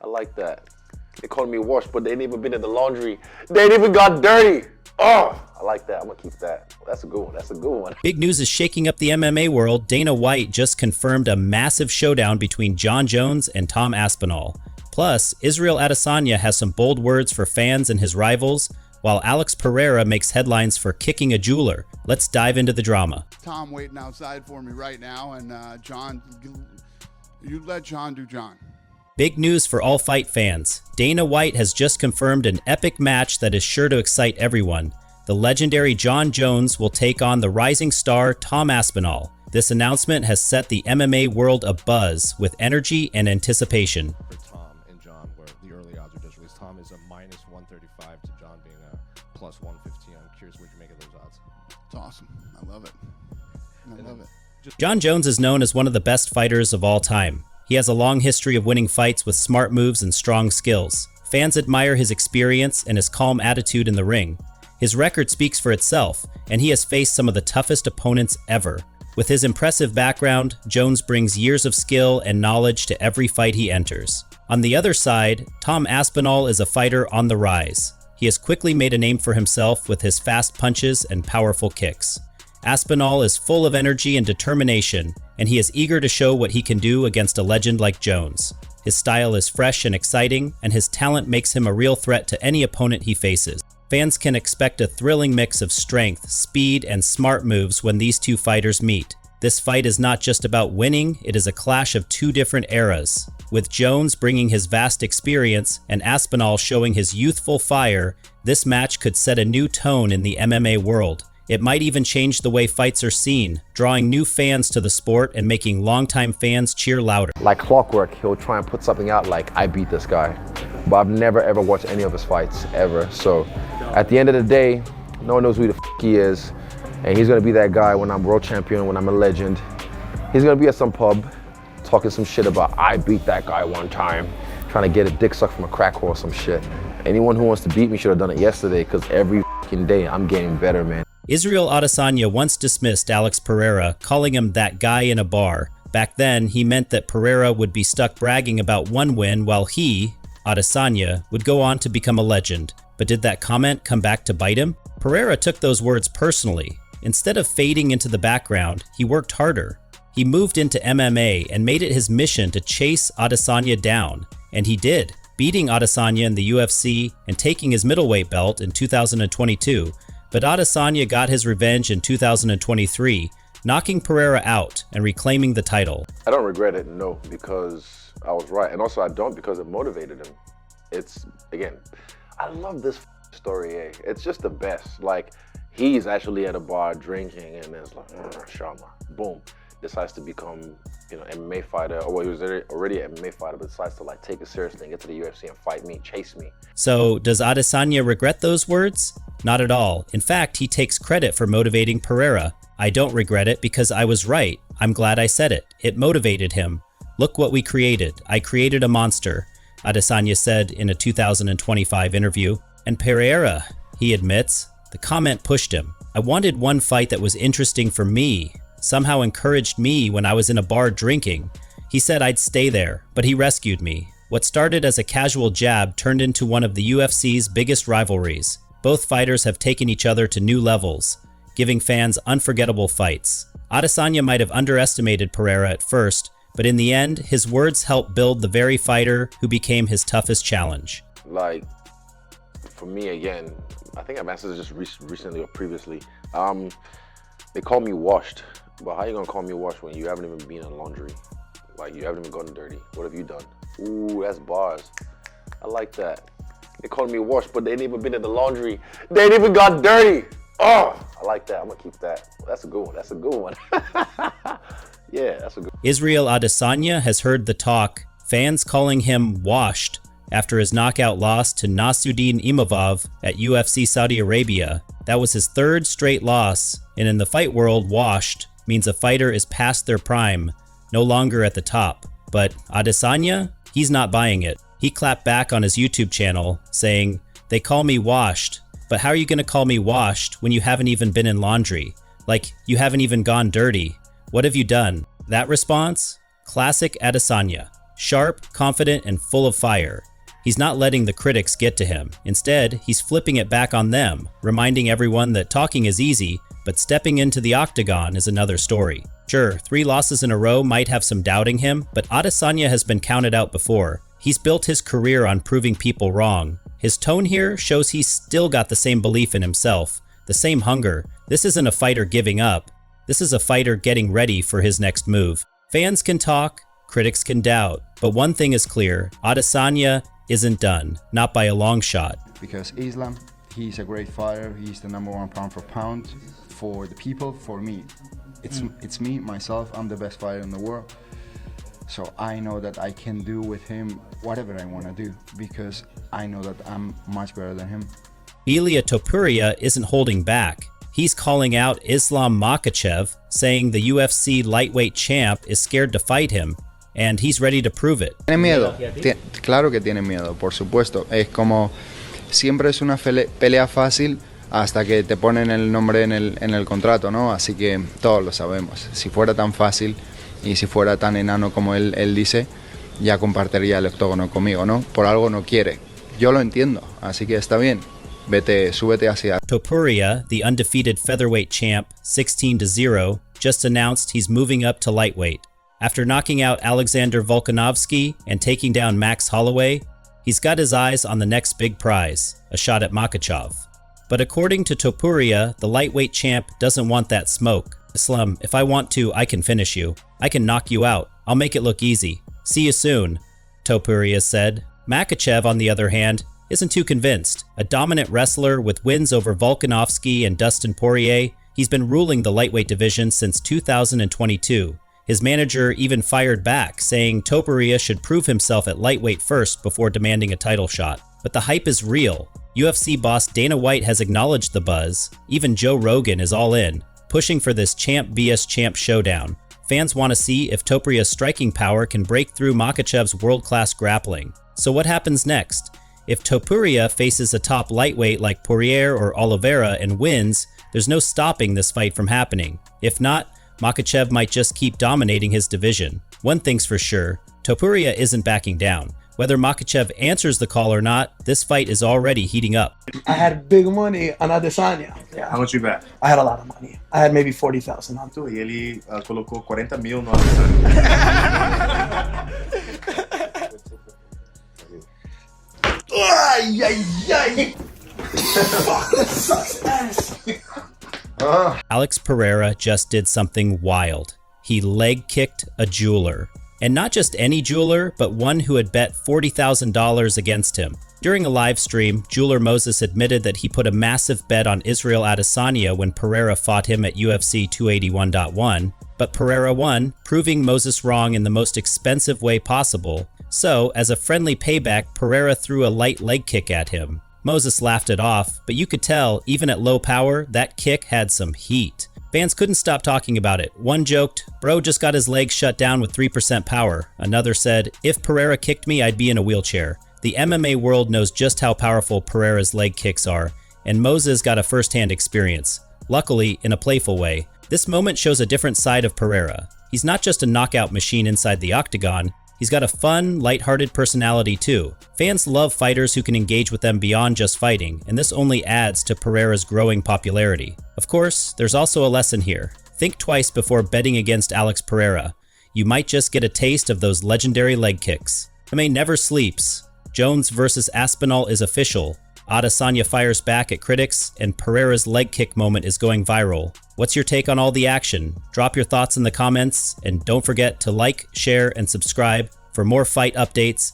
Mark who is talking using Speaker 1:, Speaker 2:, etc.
Speaker 1: I like that. They called me washed, but they ain't even been in the laundry. They ain't even got dirty. Oh, I like that. I'm gonna keep that. That's a good one. That's a good one.
Speaker 2: Big news is shaking up the MMA world. Dana White just confirmed a massive showdown between Jon Jones and Tom Aspinall. Plus, Israel Adesanya has some bold words for fans and his rivals, while Alex Pereira makes headlines for kicking a jeweler. Let's dive into the drama.
Speaker 3: Tom waiting outside for me right now, and Jon, you let Jon do Jon.
Speaker 2: Big news for all fight fans. Dana White has just confirmed an epic match that is sure to excite everyone. The legendary Jon Jones will take on the rising star Tom Aspinall. This announcement has set the MMA world abuzz with energy and anticipation.
Speaker 4: For Tom and Jon, where the early odds are just released, Tom is a minus 135 to Jon being a plus 115. I'm curious what you make of those odds.
Speaker 3: It's awesome. I love it. I love it.
Speaker 2: Jon Jones is known as one of the best fighters of all time. He has a long history of winning fights with smart moves and strong skills. Fans admire his experience and his calm attitude in the ring. His record speaks for itself, and he has faced some of the toughest opponents ever. With his impressive background, Jones brings years of skill and knowledge to every fight he enters. On the other side, Tom Aspinall is a fighter on the rise. He has quickly made a name for himself with his fast punches and powerful kicks. Aspinall is full of energy and determination, and he is eager to show what he can do against a legend like Jones. His style is fresh and exciting, and his talent makes him a real threat to any opponent he faces. Fans can expect a thrilling mix of strength, speed, and smart moves when these two fighters meet. This fight is not just about winning, it is a clash of two different eras. With Jones bringing his vast experience and Aspinall showing his youthful fire, this match could set a new tone in the MMA world. It might even change the way fights are seen, drawing new fans to the sport and making longtime fans cheer louder.
Speaker 1: Like clockwork, he'll try and put something out like, I beat this guy. But I've never ever watched any of his fights, ever. So at the end of the day, no one knows who the he is. And he's gonna be that guy when I'm world champion, when I'm a legend. He's gonna be at some pub, talking some shit about, I beat that guy one time, trying to get a dick sucked from a crack whore or some shit. Anyone who wants to beat me should have done it yesterday, because every day I'm getting better, man.
Speaker 2: Israel Adesanya once dismissed Alex Pereira, calling him that guy in a bar. Back then, he meant that Pereira would be stuck bragging about one win while he, Adesanya, would go on to become a legend. But did that comment come back to bite him? Pereira took those words personally. Instead of fading into the background, he worked harder. He moved into MMA and made it his mission to chase Adesanya down. And he did, beating Adesanya in the UFC and taking his middleweight belt in 2022. But Adesanya got his revenge in 2023, knocking Pereira out and reclaiming the title.
Speaker 1: I don't regret it, no, because I was right. And also I don't because it motivated him. It's, again, I love this story, eh? It's just the best. Like, he's actually at a bar drinking and it's like, Shama, boom, decides to become, MMA fighter, or well, he was already an MMA fighter, but decides to like take it seriously and get to the UFC and fight me, chase me.
Speaker 2: So does Adesanya regret those words? Not at all. In fact, he takes credit for motivating Pereira. I don't regret it because I was right. I'm glad I said it. It motivated him. Look what we created. I created a monster, Adesanya said in a 2025 interview. And Pereira, he admits, the comment pushed him. I wanted one fight that was interesting for me, somehow encouraged me when I was in a bar drinking. He said I'd stay there, but he rescued me. What started as a casual jab turned into one of the UFC's biggest rivalries. Both fighters have taken each other to new levels, giving fans unforgettable fights. Adesanya might have underestimated Pereira at first, but in the end, his words helped build the very fighter who became his toughest challenge.
Speaker 1: Like, for me again, I think I've answered this just recently or previously. They call me washed, but how you gonna call me washed when you haven't even been in laundry? Like, you haven't even gotten dirty. What have you done? Ooh, that's bars. I like that. They called me washed, but they ain't even been in the laundry. They ain't even got dirty. Oh, I like that. I'm gonna keep that. That's a good one. That's a good one. Yeah, that's a good one.
Speaker 2: Israel Adesanya has heard the talk, fans calling him washed after his knockout loss to Nassourdine Imavov at UFC Saudi Arabia. That was his third straight loss, and in the fight world, washed means a fighter is past their prime, no longer at the top. But Adesanya, he's not buying it. He clapped back on his YouTube channel, saying, "They call me washed, but how are you gonna call me washed when you haven't even been in laundry? Like, you haven't even gone dirty. What have you done?" That response? Classic Adesanya. Sharp, confident, and full of fire. He's not letting the critics get to him. Instead, he's flipping it back on them, reminding everyone that talking is easy, but stepping into the octagon is another story. Sure, 3 losses in a row might have some doubting him, but Adesanya has been counted out before. He's built his career on proving people wrong. His tone here shows he's still got the same belief in himself, the same hunger. This isn't a fighter giving up. This is a fighter getting ready for his next move. Fans can talk, critics can doubt, but one thing is clear, Adesanya isn't done, not by a long shot.
Speaker 5: Because Islam, he's a great fighter, he's the #1 pound for pound for the people, for me. It's me, myself, I'm the best fighter in the world. So I know that I can do with him whatever I want to do because I know that I'm much better than him.
Speaker 2: Ilia Topuria isn't holding back. He's calling out Islam Makhachev, saying the UFC lightweight champ is scared to fight him, and he's ready to prove it.
Speaker 5: ¿Tiene miedo? Claro que tiene miedo, por supuesto. Es como, siempre es una pelea fácil hasta que te ponen el nombre en el contrato, ¿no? Así que todos lo sabemos. Si fuera tan fácil y si fuera tan enano como él dice, ya compartiría el octógono conmigo, ¿no? Por algo no quiere. Yo lo entiendo, así que está bien. Súbete hacia.
Speaker 2: Topuria, the undefeated featherweight champ, 16-0, just announced he's moving up to lightweight. After knocking out Alexander Volkanovski and taking down Max Holloway, he's got his eyes on the next big prize, a shot at Makhachev. But according to Topuria, the lightweight champ doesn't want that smoke. Islam, if I want to, I can finish you. I can knock you out. I'll make it look easy. See you soon, Topuria said. Makhachev, on the other hand, isn't too convinced. A dominant wrestler with wins over Volkanovski and Dustin Poirier, he's been ruling the lightweight division since 2022. His manager even fired back, saying Topuria should prove himself at lightweight first before demanding a title shot. But the hype is real. UFC boss Dana White has acknowledged the buzz. Even Joe Rogan is all in, pushing for this champ vs champ showdown. Fans want to see if Topuria's striking power can break through Makhachev's world-class grappling. So what happens next? If Topuria faces a top lightweight like Poirier or Oliveira and wins, there's no stopping this fight from happening. If not, Makhachev might just keep dominating his division. One thing's for sure, Topuria isn't backing down. Whether Makhachev answers the call or not, this fight is already heating up.
Speaker 6: I had big money on Adesanya. Yeah.
Speaker 7: How much you bet?
Speaker 6: I had a lot of money. I had maybe 40,000 on.
Speaker 7: E ele colocou 40 mil no Adesanya.
Speaker 6: Ay, ay, ay. Fuck, that sucks ass.
Speaker 2: Alex Pereira just did something wild. He leg kicked a jeweler. And not just any jeweler, but one who had bet $40,000 against him. During a live stream, jeweler Moses admitted that he put a massive bet on Israel Adesanya when Pereira fought him at UFC 281.1, but Pereira won, proving Moses wrong in the most expensive way possible. So, as a friendly payback, Pereira threw a light leg kick at him. Moses laughed it off, but you could tell, even at low power, that kick had some heat. Fans couldn't stop talking about it. One joked, "Bro just got his legs shut down with 3% power." Another said, "If Pereira kicked me, I'd be in a wheelchair." The MMA world knows just how powerful Pereira's leg kicks are, and Moses got a first-hand experience. Luckily, in a playful way. This moment shows a different side of Pereira. He's not just a knockout machine inside the octagon, he's got a fun, lighthearted personality too. Fans love fighters who can engage with them beyond just fighting, and this only adds to Pereira's growing popularity. Of course, there's also a lesson here. Think twice before betting against Alex Pereira. You might just get a taste of those legendary leg kicks. MMA never sleeps. Jones versus Aspinall is official. Adesanya fires back at critics, and Pereira's leg kick moment is going viral. What's your take on all the action? Drop your thoughts in the comments, and don't forget to like, share, and subscribe for more fight updates.